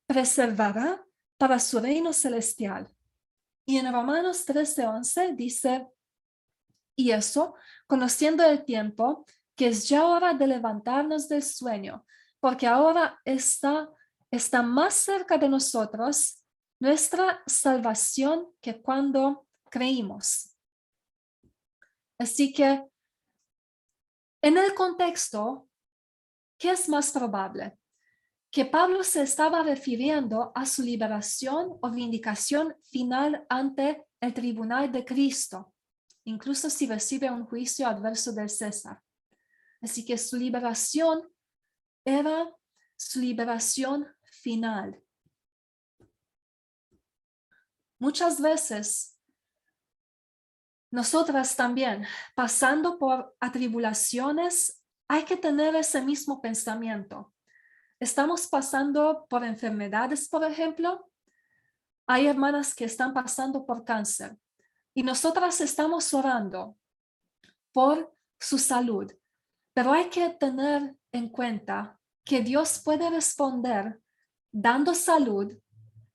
preservará para su reino celestial. Y en Romanos 13:11 dice, y eso, conociendo el tiempo, que es ya hora de levantarnos del sueño, porque ahora está más cerca de nosotros nuestra salvación que cuando creímos. Así que, en el contexto, ¿qué es más probable? Que Pablo se estaba refiriendo a su liberación o vindicación final ante el tribunal de Cristo, incluso si recibe un juicio adverso del César. Así que su liberación era su liberación final. Muchas veces, nosotras también, pasando por atribulaciones, hay que tener ese mismo pensamiento. Estamos pasando por enfermedades, por ejemplo. Hay hermanas que están pasando por cáncer y nosotras estamos orando por su salud. Pero hay que tener en cuenta que Dios puede responder dando salud,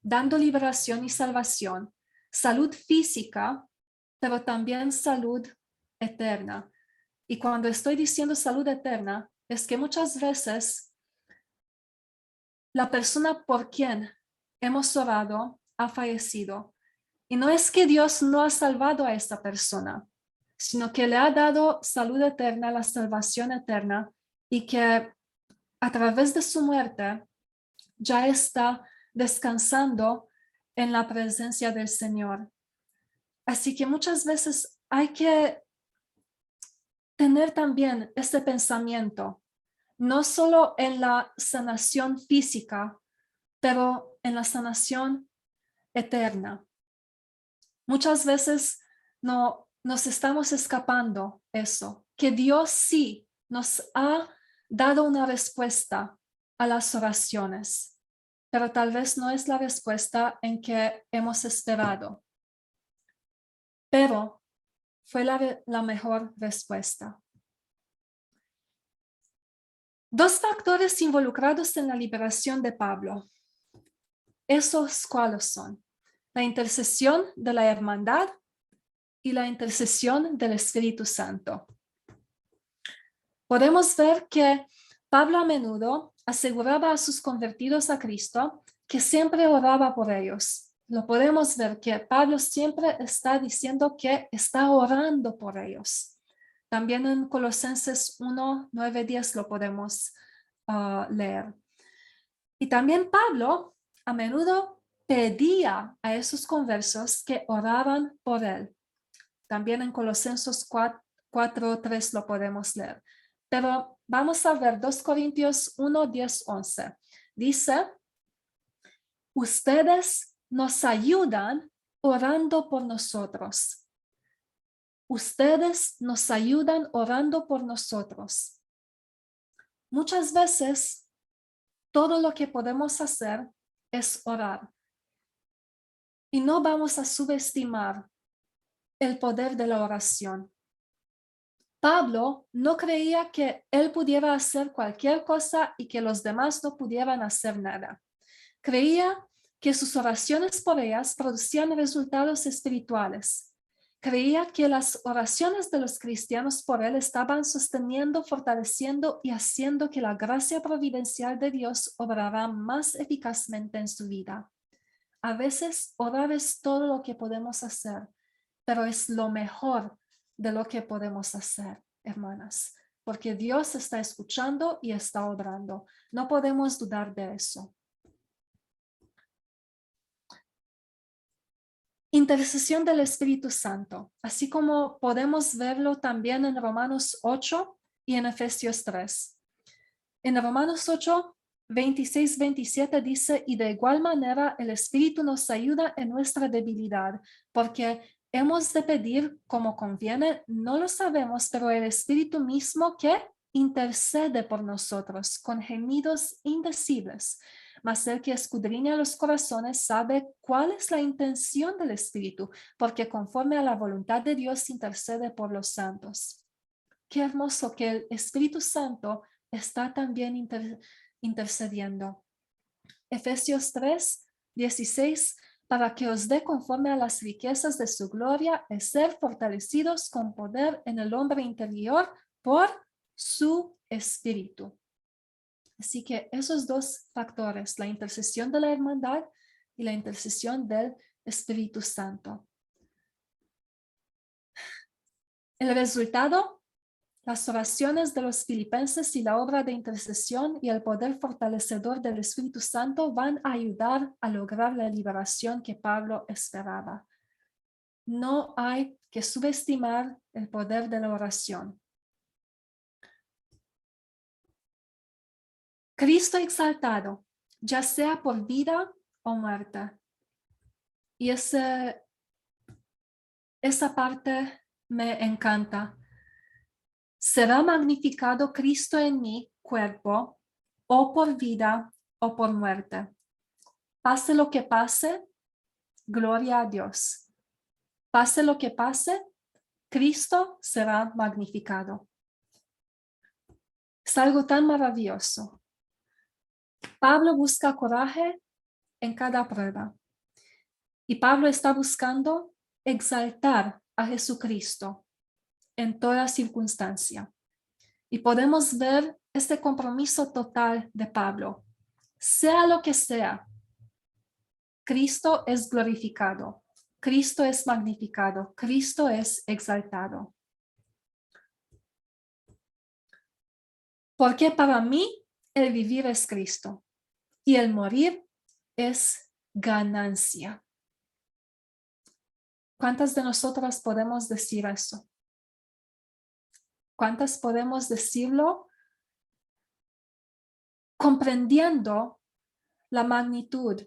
dando liberación y salvación, salud física, pero también salud eterna. Y cuando estoy diciendo salud eterna, es que muchas veces la persona por quien hemos orado ha fallecido. Y no es que Dios no ha salvado a esta persona, sino que le ha dado salud eterna, la salvación eterna, y que a través de su muerte ya está descansando en la presencia del Señor. Así que muchas veces hay que tener también este pensamiento, no solo en la sanación física, pero en la sanación eterna. Muchas veces nos estamos escapando eso, que Dios sí nos ha dado una respuesta a las oraciones, pero tal vez no es la respuesta en que hemos esperado, pero fue la mejor respuesta. Dos factores involucrados en la liberación de Pablo. ¿Esos cuáles son? La intercesión de la hermandad y la intercesión del Espíritu Santo. Podemos ver que Pablo a menudo aseguraba a sus convertidos a Cristo que siempre oraba por ellos. Lo podemos ver que Pablo siempre está diciendo que está orando por ellos. También en Colosenses 1, 9, 10 lo podemos leer. Y también Pablo a menudo pedía a esos conversos que oraban por él. También en Colosenses 4, 3 lo podemos leer. Pero vamos a ver 2 Corintios 1, 10, 11. Dice, ustedes nos ayudan orando por nosotros. Ustedes nos ayudan orando por nosotros. Muchas veces, todo lo que podemos hacer es orar. Y no vamos a subestimar el poder de la oración. Pablo no creía que él pudiera hacer cualquier cosa y que los demás no pudieran hacer nada. Creía que sus oraciones por ellas producían resultados espirituales. Creía que las oraciones de los cristianos por él estaban sosteniendo, fortaleciendo y haciendo que la gracia providencial de Dios obrara más eficazmente en su vida. A veces orar es todo lo que podemos hacer, pero es lo mejor de lo que podemos hacer, hermanas, porque Dios está escuchando y está obrando. No podemos dudar de eso. Intercesión del Espíritu Santo, así como podemos verlo también en Romanos 8 y en Efesios 3. En Romanos 8, 26-27 dice, y de igual manera el Espíritu nos ayuda en nuestra debilidad, porque hemos de pedir como conviene, no lo sabemos, pero el Espíritu mismo que intercede por nosotros con gemidos indecibles. Mas el que escudriña los corazones sabe cuál es la intención del Espíritu, porque conforme a la voluntad de Dios intercede por los santos. Qué hermoso que el Espíritu Santo está también intercediendo. Efesios 3, 16, para que os dé conforme a las riquezas de su gloria el ser fortalecidos con poder en el hombre interior por su Espíritu. Así que esos dos factores, la intercesión de la hermandad y la intercesión del Espíritu Santo. El resultado, las oraciones de los filipenses y la obra de intercesión y el poder fortalecedor del Espíritu Santo van a ayudar a lograr la liberación que Pablo esperaba. No hay que subestimar el poder de la oración. Cristo exaltado, ya sea por vida o muerte. Y esa parte me encanta. Será magnificado Cristo en mi cuerpo, o por vida o por muerte. Pase lo que pase, gloria a Dios. Pase lo que pase, Cristo será magnificado. Es algo tan maravilloso. Pablo busca coraje en cada prueba. Y Pablo está buscando exaltar a Jesucristo en toda circunstancia. Y podemos ver este compromiso total de Pablo. Sea lo que sea, Cristo es glorificado, Cristo es magnificado, Cristo es exaltado. Porque para mí el vivir es Cristo y el morir es ganancia. ¿Cuántas de nosotras podemos decir eso? ¿Cuántas podemos decirlo comprendiendo la magnitud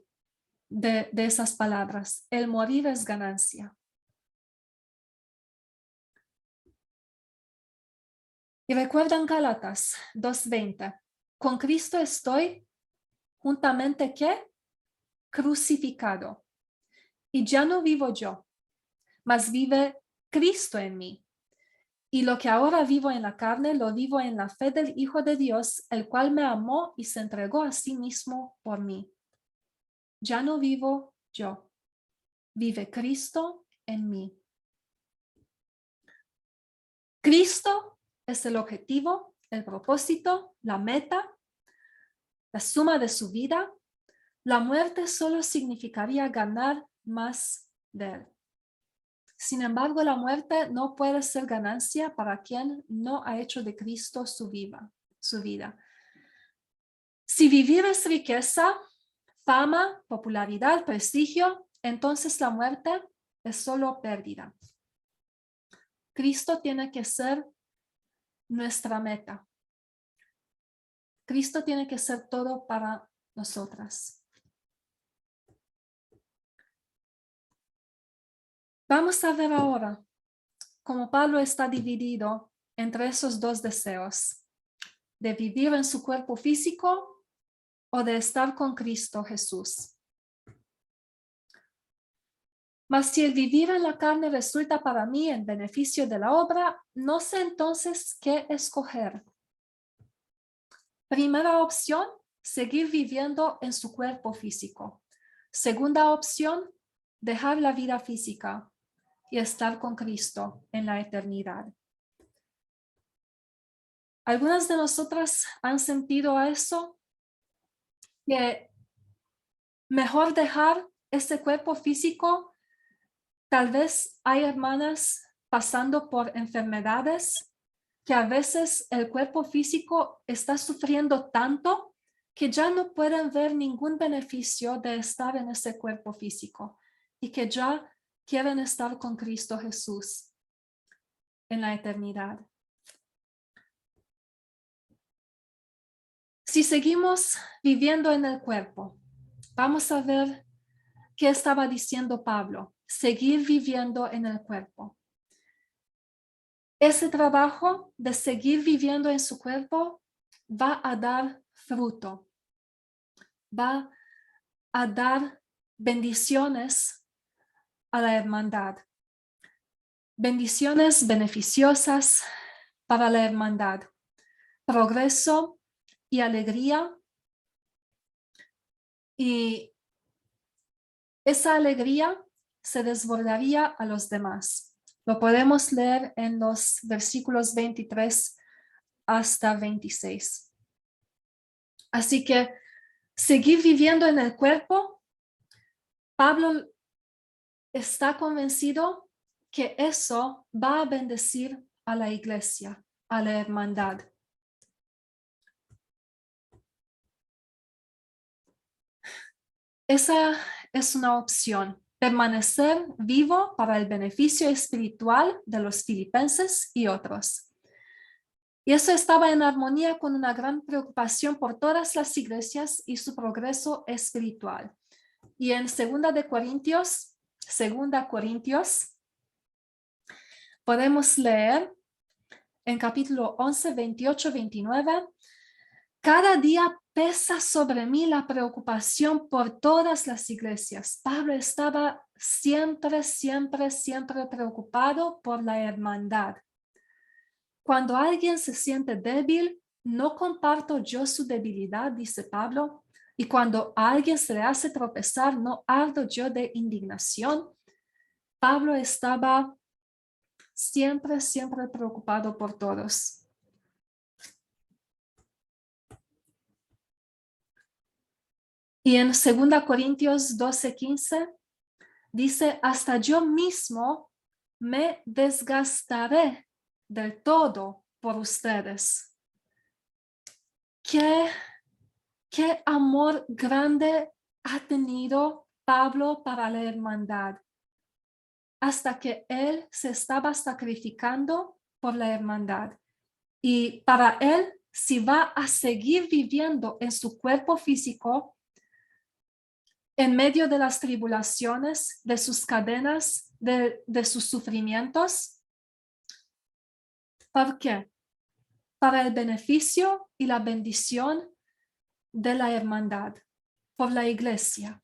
de esas palabras? El morir es ganancia. Y recuerdan Gálatas 2:20. Con Cristo estoy juntamente ¿qué? Crucificado. Y ya no vivo yo, mas vive Cristo en mí. Y lo que ahora vivo en la carne, lo vivo en la fe del Hijo de Dios, el cual me amó y se entregó a sí mismo por mí. Ya no vivo yo, vive Cristo en mí. Cristo es el objetivo, el propósito, la meta, la suma de su vida. La muerte solo significaría ganar más de él. Sin embargo, la muerte no puede ser ganancia para quien no ha hecho de Cristo su vida. Si vivir es riqueza, fama, popularidad, prestigio, entonces la muerte es solo pérdida. Cristo tiene que ser nuestra meta. Cristo tiene que ser todo para nosotras. Vamos a ver ahora cómo Pablo está dividido entre esos dos deseos, de vivir en su cuerpo físico o de estar con Cristo Jesús. Mas si el vivir en la carne resulta para mí en beneficio de la obra, no sé entonces qué escoger. Primera opción, seguir viviendo en su cuerpo físico. Segunda opción, dejar la vida física y estar con Cristo en la eternidad. Algunas de nosotras han sentido eso, que mejor dejar este cuerpo físico. Tal vez hay hermanas pasando por enfermedades que a veces el cuerpo físico está sufriendo tanto que ya no pueden ver ningún beneficio de estar en ese cuerpo físico y que ya quieren estar con Cristo Jesús en la eternidad. Si seguimos viviendo en el cuerpo, vamos a ver qué estaba diciendo Pablo. Seguir viviendo en el cuerpo. Ese trabajo de seguir viviendo en su cuerpo va a dar fruto. Va a dar bendiciones a la hermandad. Bendiciones beneficiosas para la hermandad. Progreso y alegría. Y esa alegría se desbordaría a los demás. Lo podemos leer en los versículos 23 hasta 26. Así que seguir viviendo en el cuerpo, Pablo está convencido que eso va a bendecir a la iglesia, a la hermandad. Esa es una opción, permanecer vivo para el beneficio espiritual de los filipenses y otros. Y eso estaba en armonía con una gran preocupación por todas las iglesias y su progreso espiritual. Y en 2 Corintios, podemos leer en capítulo 11, 28, 29, cada día pesa sobre mí la preocupación por todas las iglesias. Pablo estaba siempre preocupado por la hermandad. Cuando alguien se siente débil, no comparto yo su debilidad, dice Pablo, y cuando a alguien se le hace tropezar, no ardo yo de indignación. Pablo estaba siempre preocupado por todos. Y en 2 Corintios 12:15 dice, hasta yo mismo me desgastaré del todo por ustedes. Qué amor grande ha tenido Pablo para la hermandad, hasta que él se estaba sacrificando por la hermandad. Y para él, si va a seguir viviendo en su cuerpo físico, en medio de las tribulaciones, de sus cadenas, de sus sufrimientos. ¿Por qué? Para el beneficio y la bendición de la hermandad, por la iglesia.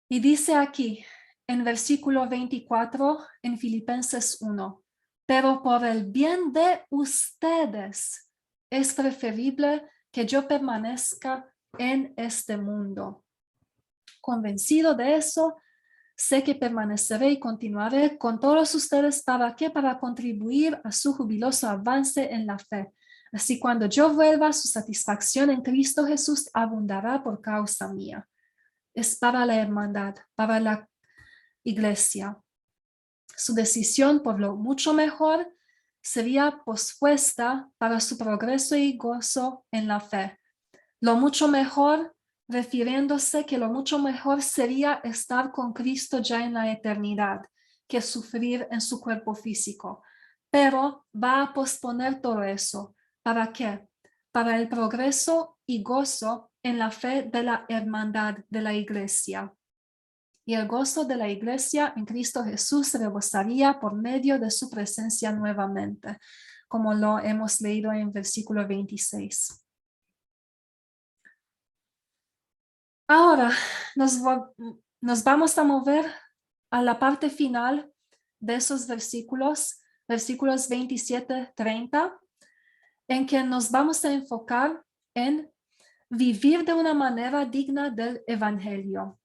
Y dice aquí, en versículo 24, en Filipenses 1, pero por el bien de ustedes es preferible que yo permanezca en este mundo. Convencido de eso, sé que permaneceré y continuaré con todos ustedes. ¿Para qué? Para contribuir a su jubiloso avance en la fe. Así cuando yo vuelva, su satisfacción en Cristo Jesús abundará por causa mía. Es para la hermandad, para la iglesia. Su decisión por lo mucho mejor sería pospuesta para su progreso y gozo en la fe. Lo mucho mejor, refiriéndose que lo mucho mejor sería estar con Cristo ya en la eternidad, que sufrir en su cuerpo físico. Pero va a posponer todo eso. ¿Para qué? Para el progreso y gozo en la fe de la hermandad de la iglesia. Y el gozo de la iglesia en Cristo Jesús rebosaría por medio de su presencia nuevamente, como lo hemos leído en versículo 26. Ahora nos vamos a mover a la parte final de esos versículos, versículos 27-30, en que nos vamos a enfocar en vivir de una manera digna del Evangelio.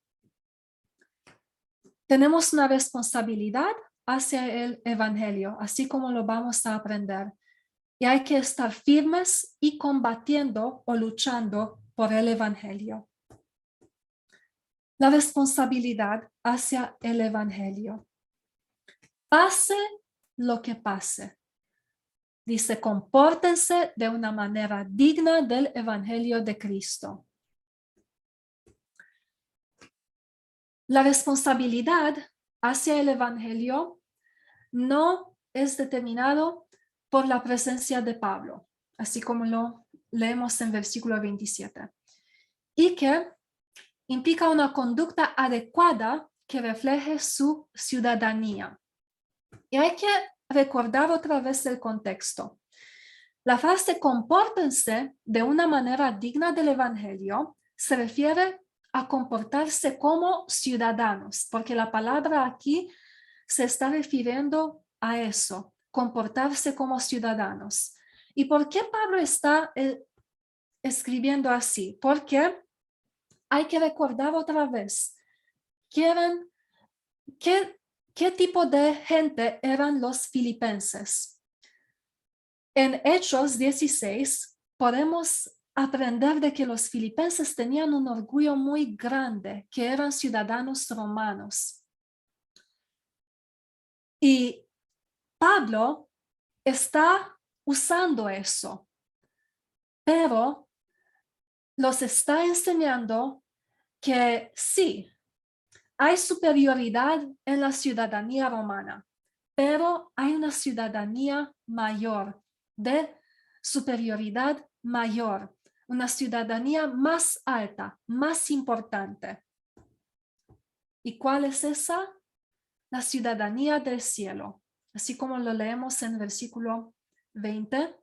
Tenemos una responsabilidad hacia el Evangelio, así como lo vamos a aprender. Y hay que estar firmes y combatiendo o luchando por el Evangelio. La responsabilidad hacia el Evangelio. Pase lo que pase. Dice, compórtense de una manera digna del Evangelio de Cristo. La responsabilidad hacia el Evangelio no es determinado por la presencia de Pablo, así como lo leemos en versículo 27, y que implica una conducta adecuada que refleje su ciudadanía. Y hay que recordar otra vez el contexto. La frase compórtense de una manera digna del Evangelio se refiere a comportarse como ciudadanos, porque la palabra aquí se está refiriendo a eso, comportarse como ciudadanos. ¿Y por qué Pablo está escribiendo así? Porque hay que recordar otra vez qué tipo de gente eran los filipenses. En Hechos 16 podemos aprender de que los filipenses tenían un orgullo muy grande, que eran ciudadanos romanos. Y Pablo está usando eso, pero los está enseñando que sí, hay superioridad en la ciudadanía romana, pero hay una ciudadanía mayor, de superioridad mayor, una ciudadanía más alta, más importante. ¿Y cuál es esa? La ciudadanía del cielo, así como lo leemos en el versículo 20.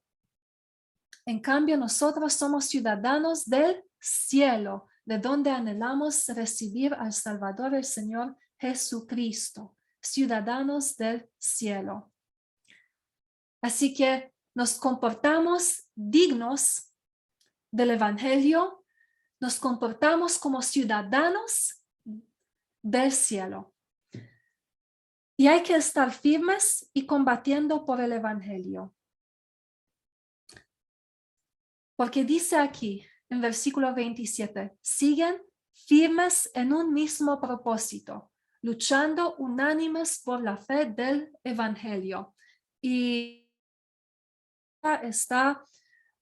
En cambio, nosotros somos ciudadanos del cielo, de donde anhelamos recibir al Salvador, el Señor Jesucristo, ciudadanos del cielo. Así que nos comportamos dignos del Evangelio, nos comportamos como ciudadanos del cielo. Y hay que estar firmes y combatiendo por el Evangelio. Porque dice aquí, en versículo 27, siguen firmes en un mismo propósito, luchando unánimes por la fe del Evangelio. Y está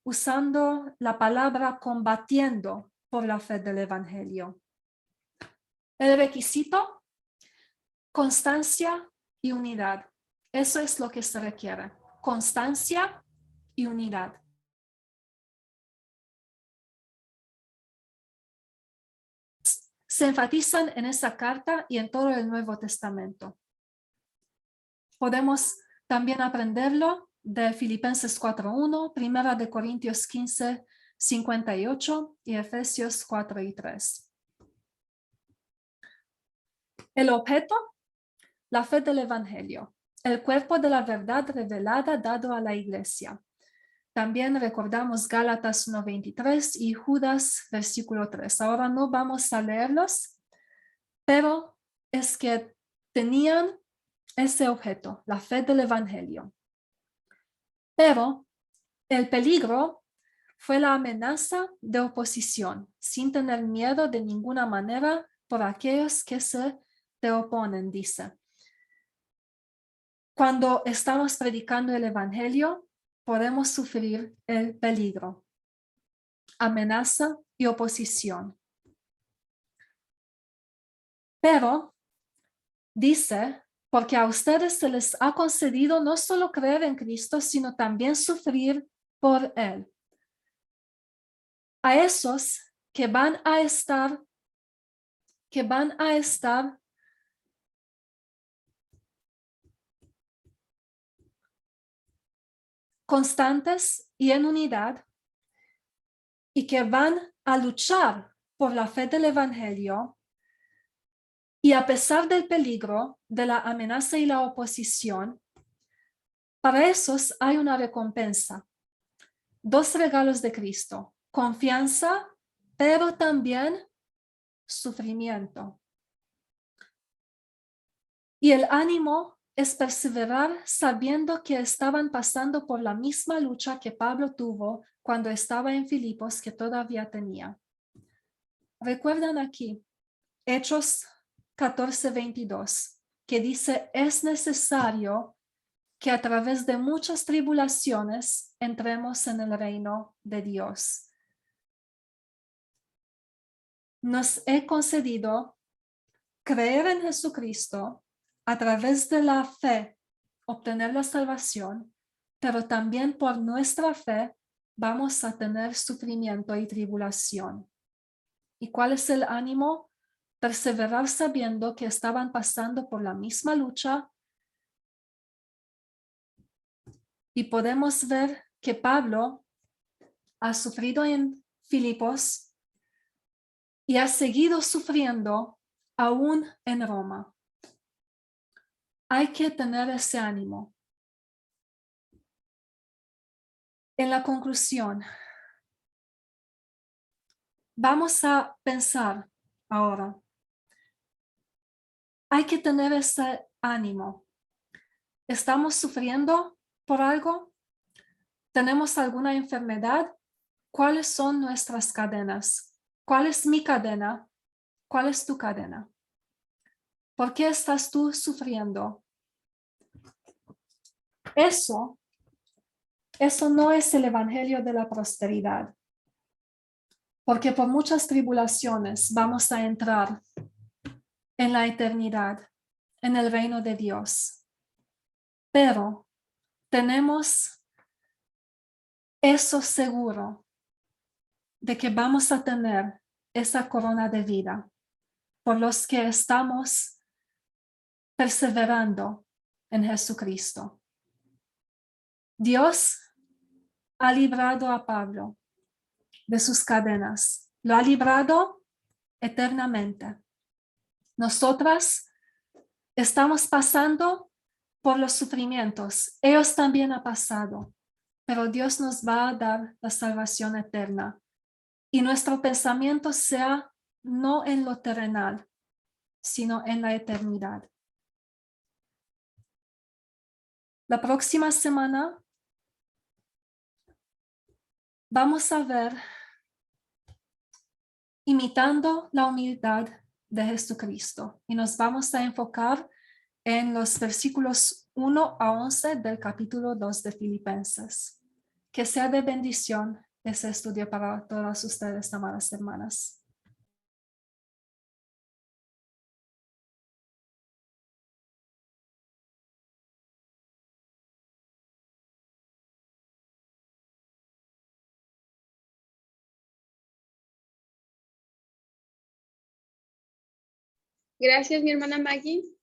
usando la palabra combatiendo por la fe del Evangelio. El requisito, constancia y unidad. Eso es lo que se requiere, constancia y unidad. Se enfatizan en esa carta y en todo el Nuevo Testamento. Podemos también aprenderlo de Filipenses 4:1, Primera de Corintios 15:58 y Efesios 4:3. El objeto, la fe del Evangelio, el cuerpo de la verdad revelada dado a la iglesia. También recordamos Gálatas 1:23 y Judas versículo 3. Ahora no vamos a leerlos, pero es que tenían ese objeto, la fe del Evangelio. Pero el peligro fue la amenaza de oposición, sin tener miedo de ninguna manera por aquellos que se te oponen, dice. Cuando estamos predicando el Evangelio, podemos sufrir el peligro, amenaza y oposición. Pero dice, porque a ustedes se les ha concedido no solo creer en Cristo, sino también sufrir por Él. A esos que van a estar constantes y en unidad y que van a luchar por la fe del Evangelio, y a pesar del peligro, de la amenaza y la oposición, para esos hay una recompensa. Dos regalos de Cristo: confianza, pero también sufrimiento. Y el ánimo es perseverar sabiendo que estaban pasando por la misma lucha que Pablo tuvo cuando estaba en Filipos, que todavía tenía. Recuerdan aquí Hechos 14:22, que dice: es necesario que a través de muchas tribulaciones entremos en el reino de Dios. Nos he concedido creer en Jesucristo, a través de la fe obtener la salvación, pero también por nuestra fe vamos a tener sufrimiento y tribulación. ¿Y cuál es el ánimo? Perseverar sabiendo que estaban pasando por la misma lucha. Y podemos ver que Pablo ha sufrido en Filipos y ha seguido sufriendo aún en Roma. Hay que tener ese ánimo. En la conclusión, vamos a pensar ahora. Hay que tener ese ánimo. ¿Estamos sufriendo por algo? ¿Tenemos alguna enfermedad? ¿Cuáles son nuestras cadenas? ¿Cuál es mi cadena? ¿Cuál es tu cadena? ¿Por qué estás tú sufriendo? Eso no es el evangelio de la prosperidad. Porque por muchas tribulaciones vamos a entrar en la eternidad, en el reino de Dios. Pero tenemos eso seguro de que vamos a tener esa corona de vida por los que estamos perseverando en Jesucristo. Dios ha librado a Pablo de sus cadenas. Lo ha librado eternamente. Nosotras estamos pasando por los sufrimientos. Ellos también han pasado, pero Dios nos va a dar la salvación eterna. Y nuestro pensamiento sea no en lo terrenal, sino en la eternidad. La próxima semana vamos a ver imitando la humildad de Jesucristo y nos vamos a enfocar en los versículos 1 a 11 del capítulo 2 de Filipenses. Que sea de bendición ese estudio para todas ustedes, amadas hermanas. Gracias, mi hermana Maggie.